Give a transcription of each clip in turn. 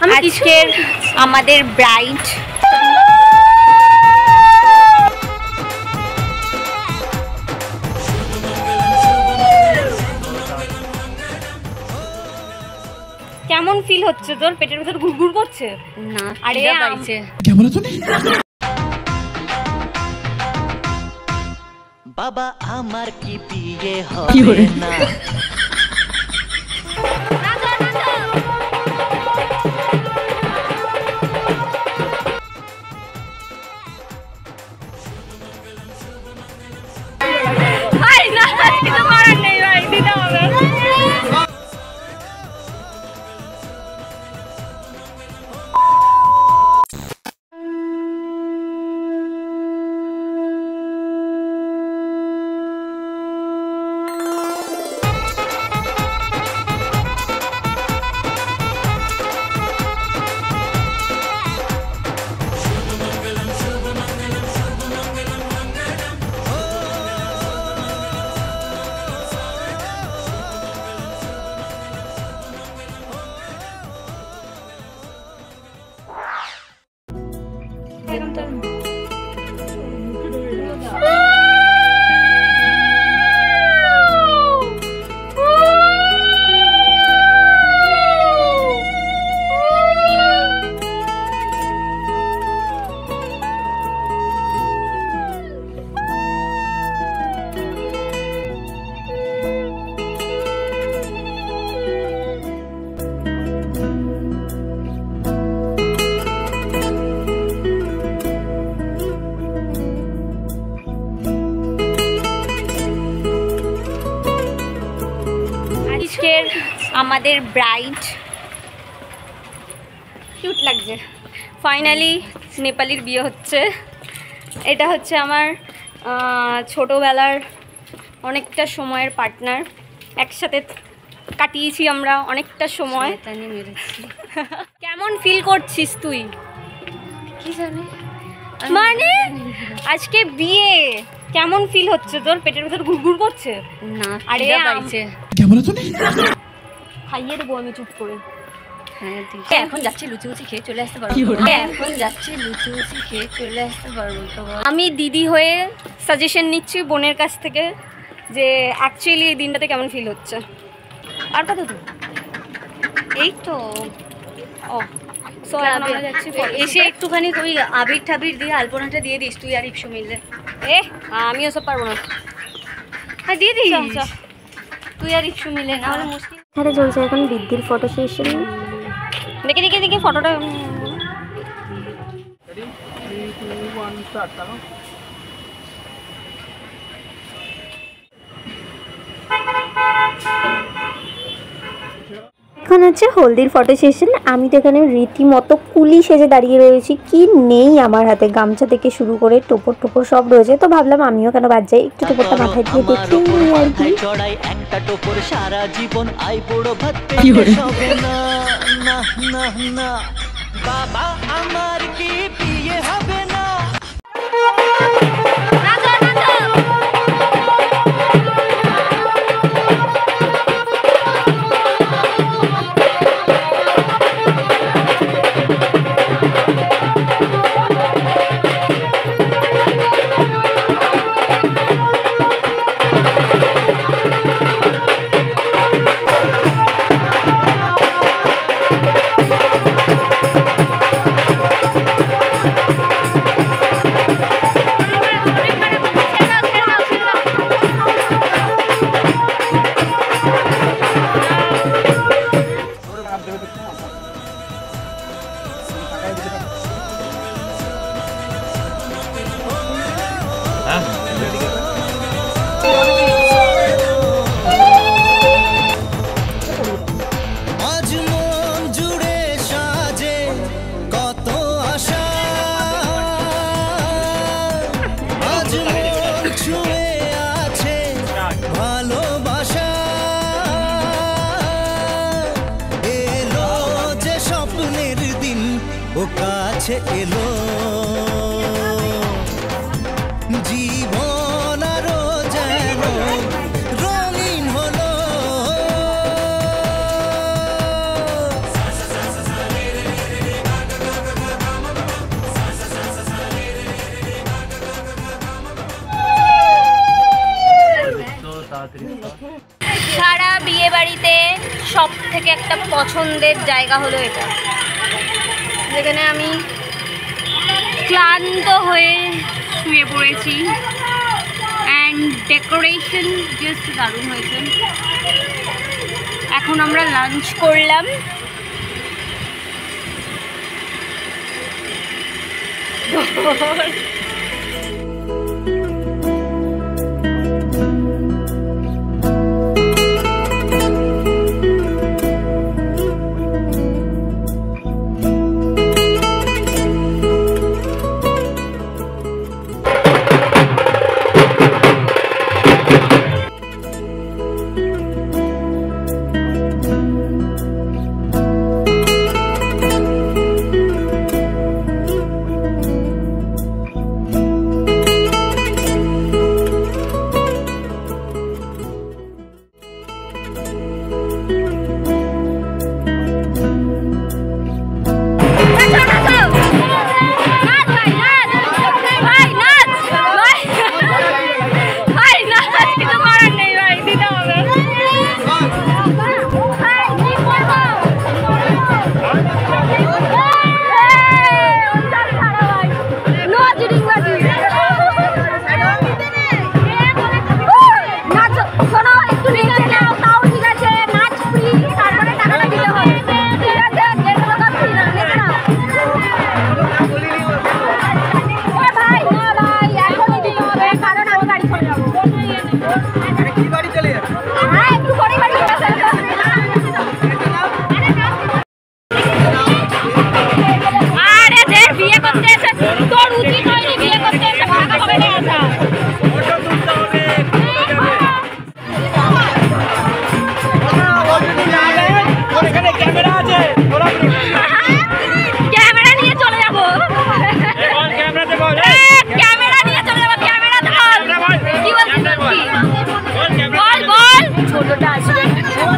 আজকের আমাদের ব্রাইড কেমন ফিল হচ্ছে তোর? পেটের ভিতর ঘুরঘুর করছে না? আরে বাইছে কেমন আছো? বাবা আমার কি বিয়ে হবে না? আমাদের ব্রাইড কিউট লাগছে। ফাইনালি নেপালির বিয়ে হচ্ছে। এটা হচ্ছে আমার ছোটোবেলার অনেকটা সময়ের পার্টনার, একসাথে কাটিয়েছি আমরা অনেকটা সময়। কেমন ফিল করছিস তুই? কি জানি মানে আজকে বিয়ে কেমন ফিল হচ্ছে তোর? পেটের ভিতর ঘুরঘুর করছে না? আরে বাইছে কেমন আছো? খাইয়ে দেবো আমি চুপ করে। হ্যাঁ ঠিক আছে, এখন যাচ্ছি লুচি খেয়ে চলে আসতে পারবো। এখন যাচ্ছি লুচি খেয়ে চলে আসতে পারবো। আমি দিদি হয়ে সাজেশন নিচ্ছি বোনের কাছ থেকে যে অ্যাকচুয়ালি এই দিনটাতে কেমন ফিল হচ্ছে। আর কত দূর? এই তো। ও এসে একটুখানি ওই আবির ঠাবির দিয়ে আলপনাটা দিয়ে দিস তুই আর ইপসু মিললে। আমি ওসব পারবো না। হ্যাঁ দিয়ে দিস তুই আর ইপসু মিলে, না হলে মুশকিল। এখানে চলছে এখন বৃদ্ধির ফটো সেশন। দেখে ফটোটা। এখন হচ্ছে হলদির ফটো সেশন। আমি তো এখানে রীতিমতো কুলি সেজে দাঁড়িয়ে রয়েছি। কি নেই আমার হাতে, গামছা থেকে শুরু করে টোপর সব রয়েছে। তো ভাবলাম আমিও কেন বাদ যাই, একটু টোপরটা মাথায় দিয়ে দেখি আর কি। একটা টোপর সারা জীবন আই বড় ভাত পেটে হবে না। না না না বাবা আমার কি বিয়ে হবে না? ও কাছে এলো জীবন আরো যেন রঙিন হলো থেকে একটা পছন্দের জায়গা হলো এটা, যেখানে আমি ক্লান্ত হয়ে শুয়ে পড়েছি। অ্যান্ড ডেকোরেশন জাস্ট দারুণ হয়েছে। এখন আমরা লাঞ্চ করলাম।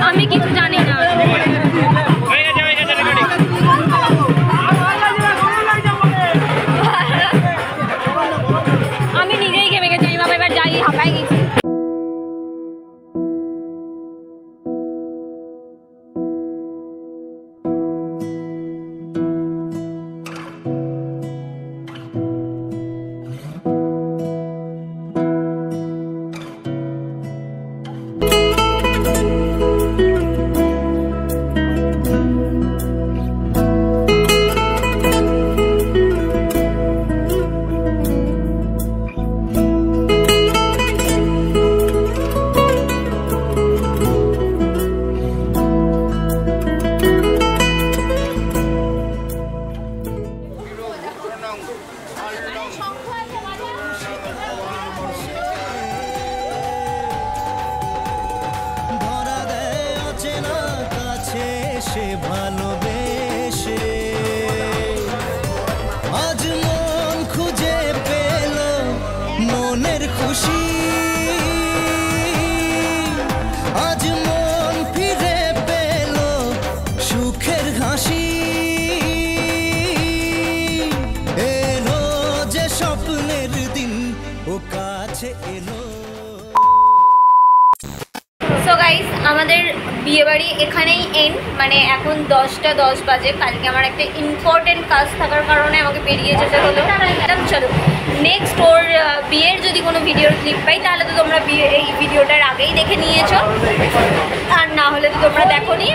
আমি কিছু জানি না। আমি নিজেই ঘেমে গেছি, বাবা এবার যাই, হাঁপাই গেছি। সে ভালোবেসে আজ মন খুঁজে পেল মনের খুশি, আজ মন ফিরে পেল সুখের হাসি, এলো যে স্বপ্নের দিন ও কাছে এলো। সো গাইস, আমাদের বিয়েবাড়ি এখানেই এন্ড, মানে এখন 10টা 10 বাজে। কালকে আমার একটা ইম্পর্টেন্ট কাজ থাকার কারণে আমাকে বেরিয়ে যেতে হলো। চলো নেক্সট ওর বিয়ের যদি কোনো ভিডিওর ক্লিপ পাই তাহলে তো তোমরা এই ভিডিওটার আগেই দেখে নিয়েছো, আর না হলে তো তোমরা দেখো নি।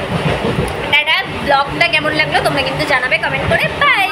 ব্লগটা কেমন লাগলো তোমরা কিন্তু জানাবে কমেন্ট করে। বাই।